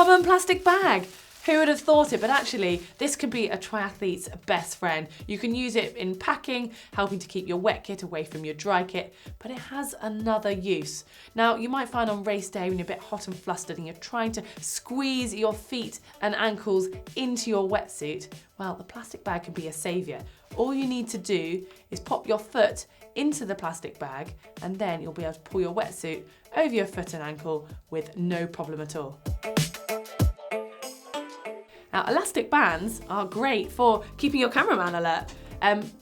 common plastic bag. Who would have thought it? But actually, this could be a triathlete's best friend. You can use it in packing, helping to keep your wet kit away from your dry kit, but it has another use. Now, you might find on race day when you're a bit hot and flustered and you're trying to squeeze your feet and ankles into your wetsuit, well, the plastic bag can be a saviour. All you need to do is pop your foot into the plastic bag and then you'll be able to pull your wetsuit over your foot and ankle with no problem at all. Now, elastic bands are great for keeping your cameraman alert.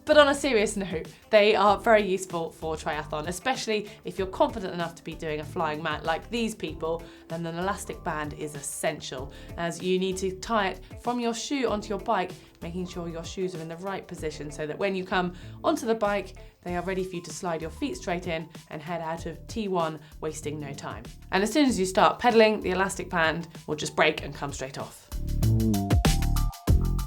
But on a serious note, they are very useful for triathlon, especially if you're confident enough to be doing a flying mat like these people, then an elastic band is essential, as you need to tie it from your shoe onto your bike, making sure your shoes are in the right position so that when you come onto the bike, they are ready for you to slide your feet straight in and head out of T1, wasting no time. And as soon as you start pedaling, the elastic band will just break and come straight off.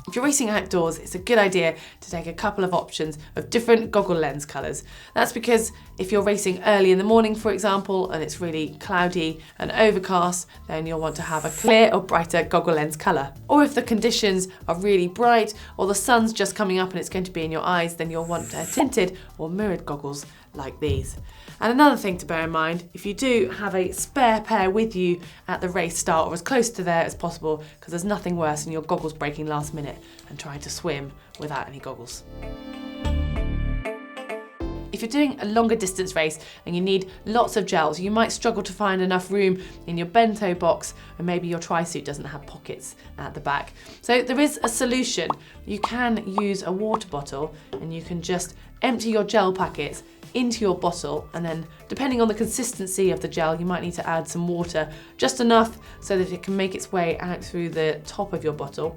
If you're racing outdoors, it's a good idea to take a couple of options of different goggle lens colours. That's because if you're racing early in the morning, for example, and it's really cloudy and overcast, then you'll want to have a clear or brighter goggle lens colour. Or if the conditions are really bright or the sun's just coming up and it's going to be in your eyes, then you'll want tinted or mirrored goggles like these. And another thing to bear in mind, if you do have a spare pair with you at the race start or as close to there as possible, because there's nothing worse than your goggles breaking last minute and trying to swim without any goggles. If you're doing a longer distance race and you need lots of gels, you might struggle to find enough room in your bento box, and maybe your tri-suit doesn't have pockets at the back. So there is a solution. You can use a water bottle and you can just empty your gel packets into your bottle, and then depending on the consistency of the gel, you might need to add some water, just enough so that it can make its way out through the top of your bottle.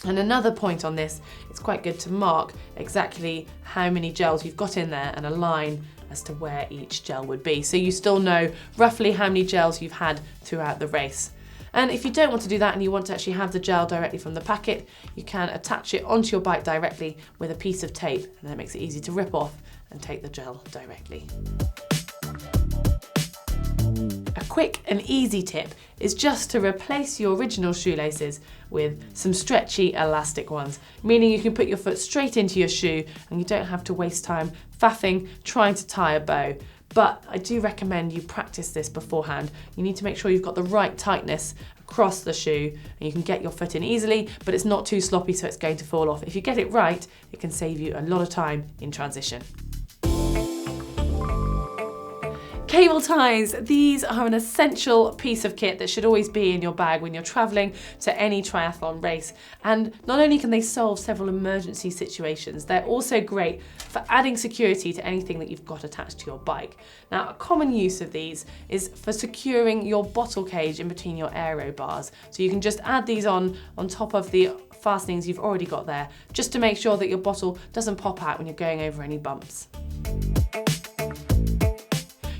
And another point on this, it's quite good to mark exactly how many gels you've got in there and a line as to where each gel would be. So you still know roughly how many gels you've had throughout the race. And if you don't want to do that and you want to actually have the gel directly from the packet, you can attach it onto your bike directly with a piece of tape, and that makes it easy to rip off and take the gel directly. A quick and easy tip is just to replace your original shoelaces with some stretchy elastic ones, meaning you can put your foot straight into your shoe and you don't have to waste time faffing trying to tie a bow. But I do recommend you practice this beforehand. You need to make sure you've got the right tightness across the shoe and you can get your foot in easily, but it's not too sloppy so it's going to fall off. If you get it right, it can save you a lot of time in transition. Cable ties, these are an essential piece of kit that should always be in your bag when you're traveling to any triathlon race. And not only can they solve several emergency situations, they're also great for adding security to anything that you've got attached to your bike. Now, a common use of these is for securing your bottle cage in between your aero bars. So you can just add these on top of the fastenings you've already got there, just to make sure that your bottle doesn't pop out when you're going over any bumps.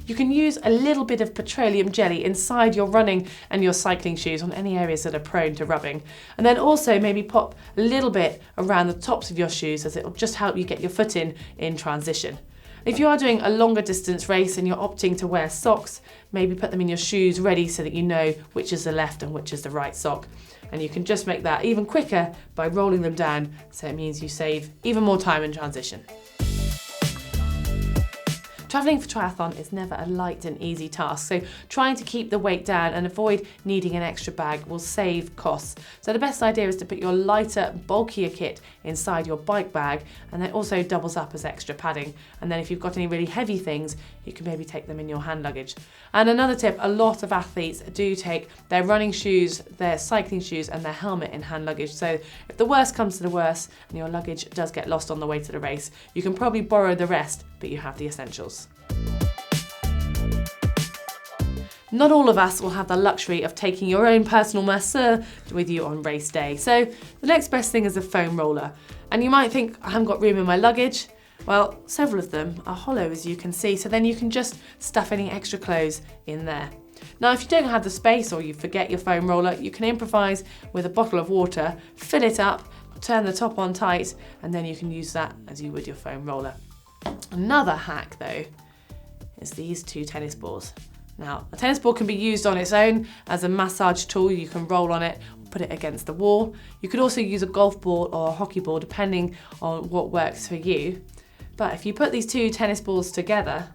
You can use a little bit of petroleum jelly inside your running and your cycling shoes on any areas that are prone to rubbing. And then also maybe pop a little bit around the tops of your shoes, as it'll just help you get your foot in transition. If you are doing a longer distance race and you're opting to wear socks, maybe put them in your shoes ready so that you know which is the left and which is the right sock. And you can just make that even quicker by rolling them down, so it means you save even more time in transition. Travelling for triathlon is never a light and easy task, so trying to keep the weight down and avoid needing an extra bag will save costs. So the best idea is to put your lighter, bulkier kit inside your bike bag, and that also doubles up as extra padding. And then if you've got any really heavy things, you can maybe take them in your hand luggage. And another tip, a lot of athletes do take their running shoes, their cycling shoes and their helmet in hand luggage. So if the worst comes to the worst and your luggage does get lost on the way to the race, you can probably borrow the rest, but you have the essentials. Not all of us will have the luxury of taking your own personal masseur with you on race day. So the next best thing is a foam roller. And you might think, I haven't got room in my luggage. Well, several of them are hollow, as you can see, so then you can just stuff any extra clothes in there. Now, if you don't have the space or you forget your foam roller, you can improvise with a bottle of water, fill it up, turn the top on tight, and then you can use that as you would your foam roller. Another hack though is these two tennis balls. Now, a tennis ball can be used on its own as a massage tool. You can roll on it, put it against the wall. You could also use a golf ball or a hockey ball, depending on what works for you. But if you put these two tennis balls together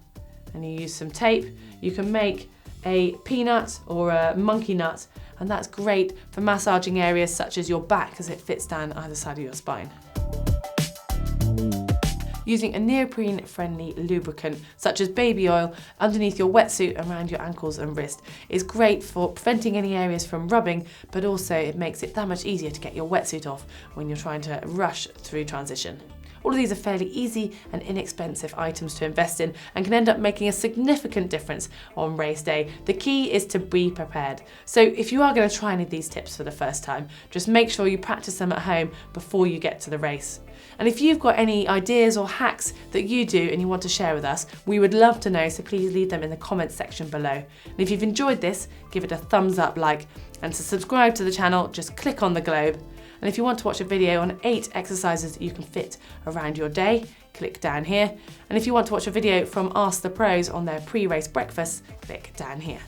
and you use some tape, you can make a peanut or a monkey nut, and that's great for massaging areas such as your back as it fits down either side of your spine. Using a neoprene-friendly lubricant, such as baby oil, underneath your wetsuit around your ankles and wrist is great for preventing any areas from rubbing, but also it makes it that much easier to get your wetsuit off when you're trying to rush through transition. All of these are fairly easy and inexpensive items to invest in and can end up making a significant difference on race day. The key is to be prepared. So if you are going to try any of these tips for the first time, just make sure you practice them at home before you get to the race. And if you've got any ideas or hacks that you do and you want to share with us, we would love to know, so please leave them in the comments section below. And if you've enjoyed this, give it a thumbs up, like, and to subscribe to the channel, just click on the globe. And if you want to watch a video on 8 exercises that you can fit around your day, click down here. And if you want to watch a video from Ask the Pros on their pre-race breakfast, click down here.